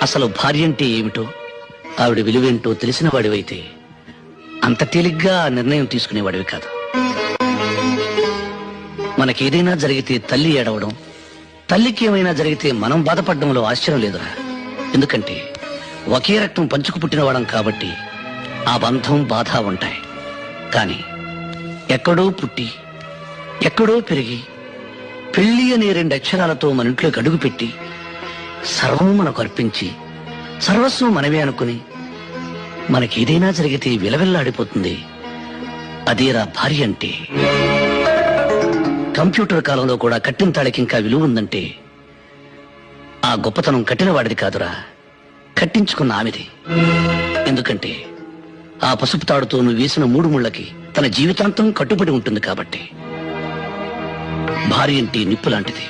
అసలు భార్య అంటే ఏమిటో, ఆవిడ విలువేంటో తెలిసిన వాడివైతే అంత తేలిగ్గా ఆ నిర్ణయం తీసుకునేవాడివి కాదు. మనకేదైనా జరిగితే తల్లి ఏడవడం, తల్లికి ఏమైనా జరిగితే మనం బాధపడడంలో ఆశ్చర్యం లేదురా. ఎందుకంటే ఒకే రక్తం పంచుకు పుట్టినవాడం కాబట్టి ఆ బంధం బాధ ఉంటాయి. కానీ ఎక్కడో పుట్టి ఎక్కడో పెరిగి పెళ్లి అనే 2 అక్షరాలతో మన ఇంట్లోకి అడుగుపెట్టి సర్వం మనకు అర్పించి సర్వస్వం మనమే అనుకుని మనకేదైనా జరిగితే విలవిల్లాడిపోతుంది. అదేరా భార్య అంటే. కంప్యూటర్ కాలంలో కూడా కట్టిన తాళికి ఇంకా విలువ ఉందంటే ఆ గొప్పతనం కట్టిన వాడిది కాదురా, కట్టించుకున్న ఆమెది. ఎందుకంటే ఆ పసుపు తాడుతో నువ్వు వేసిన 3 ముళ్ళకి తన జీవితాంతం కట్టుబడి ఉంటుంది కాబట్టి. భార్య అంటే నిప్పు లాంటిది.